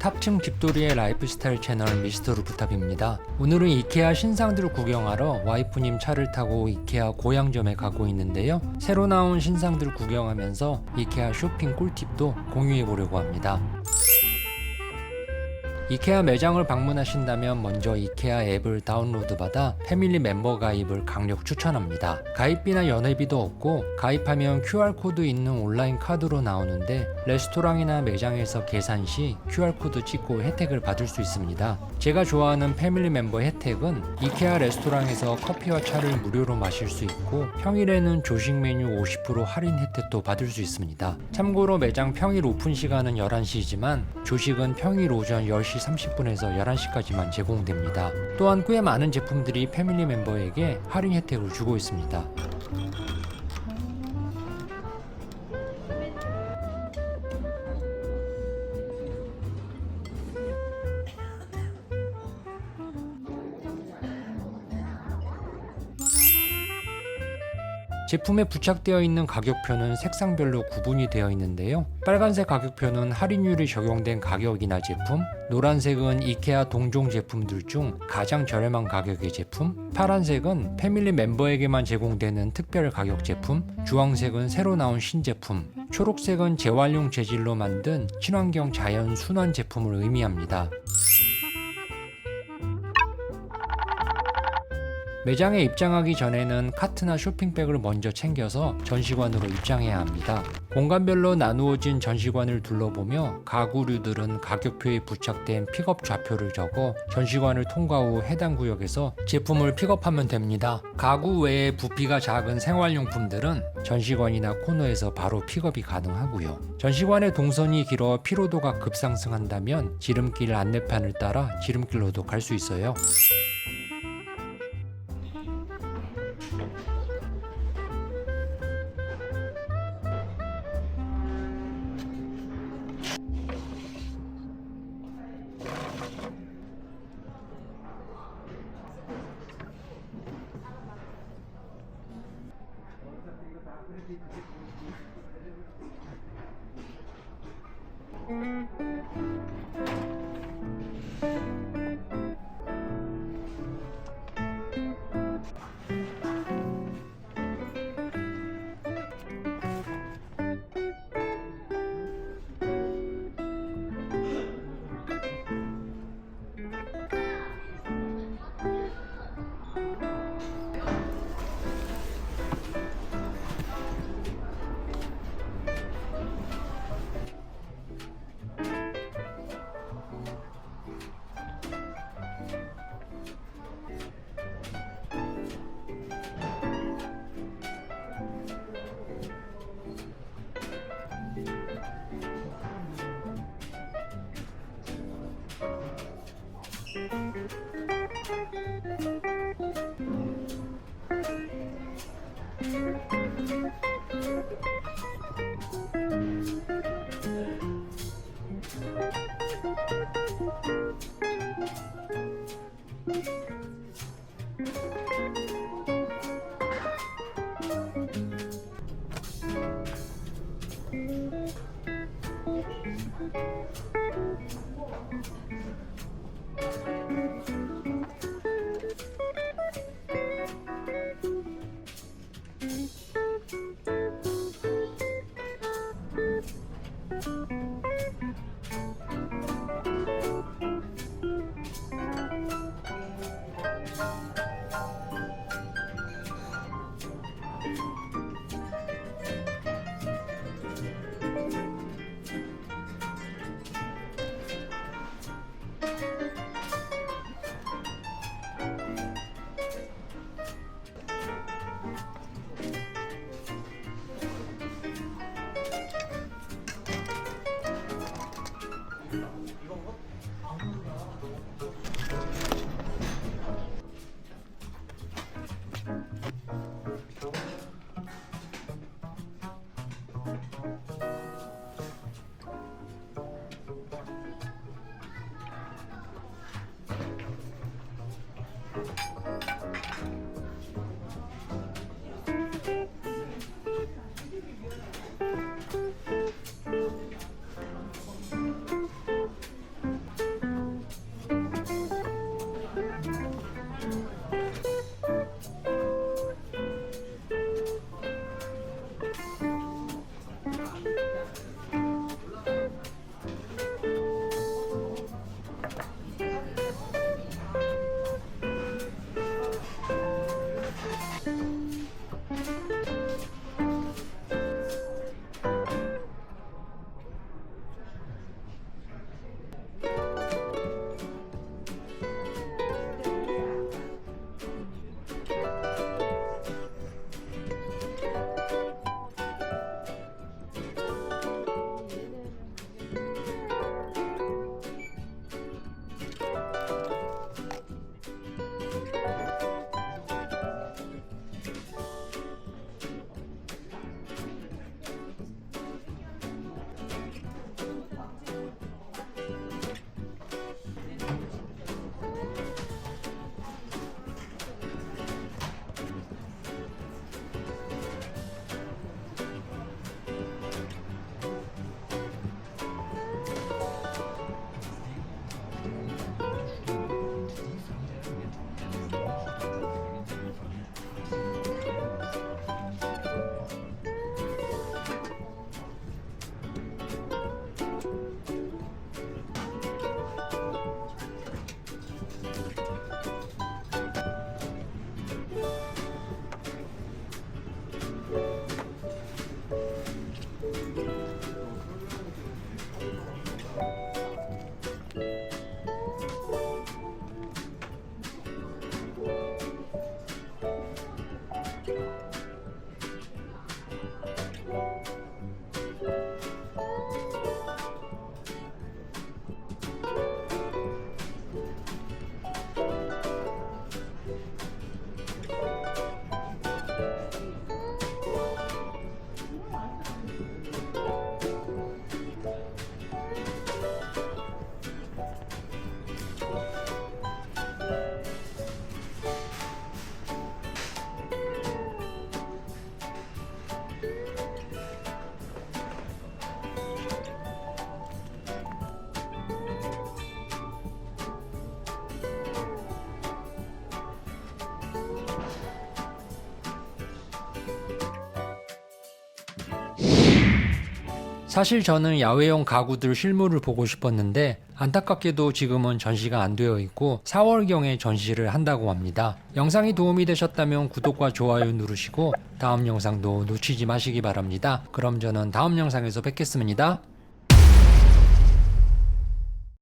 탑층 집돌이의 라이프스타일 채널 미스터 루프탑입니다. 오늘은 이케아 신상들을 구경하러 와이프님 차를 타고 이케아 고양점에 가고 있는데요. 새로 나온 신상들 구경하면서 이케아 쇼핑 꿀팁도 공유해 보려고 합니다. 이케아 매장을 방문하신다면 먼저 이케아 앱을 다운로드 받아 패밀리 멤버 가입을 강력 추천합니다. 가입비나 연회비도 없고 가입하면 QR코드 있는 온라인 카드로 나오는데 레스토랑이나 매장에서 계산 시 QR코드 찍고 혜택을 받을 수 있습니다. 제가 좋아하는 패밀리 멤버 혜택은 이케아 레스토랑에서 커피와 차를 무료로 마실 수 있고 평일에는 조식 메뉴 50% 할인 혜택도 받을 수 있습니다. 참고로 매장 평일 오픈 시간은 11시지만 조식은 평일 오전 10시 30분에서 11시까지만 제공됩니다. 또한 꽤 많은 제품들이 패밀리 멤버에게 할인 혜택을 주고 있습니다. 제품에 부착되어 있는 가격표는 색상별로 구분이 되어 있는데요. 빨간색 가격표는 할인율이 적용된 가격이나 제품, 노란색은 이케아 동종 제품들 중 가장 저렴한 가격의 제품, 파란색은 패밀리 멤버에게만 제공되는 특별 가격 제품, 주황색은 새로 나온 신제품, 초록색은 재활용 재질로 만든 친환경 자연 순환 제품을 의미합니다. 매장에 입장하기 전에는 카트나 쇼핑백을 먼저 챙겨서 전시관으로 입장해야 합니다. 공간별로 나누어진 전시관을 둘러보며 가구류들은 가격표에 부착된 픽업 좌표를 적어 전시관을 통과 후 해당 구역에서 제품을 픽업하면 됩니다. 가구 외에 부피가 작은 생활용품들은 전시관이나 코너에서 바로 픽업이 가능하고요. 전시관의 동선이 길어 피로도가 급상승한다면 지름길 안내판을 따라 지름길로도 갈 수 있어요. 사실 저는 야외용 가구들 실물을 보고 싶었는데 안타깝게도 지금은 전시가 안 되어 있고 4월경에 전시를 한다고 합니다. 영상이 도움이 되셨다면 구독과 좋아요 누르시고 다음 영상도 놓치지 마시기 바랍니다. 그럼 저는 다음 영상에서 뵙겠습니다.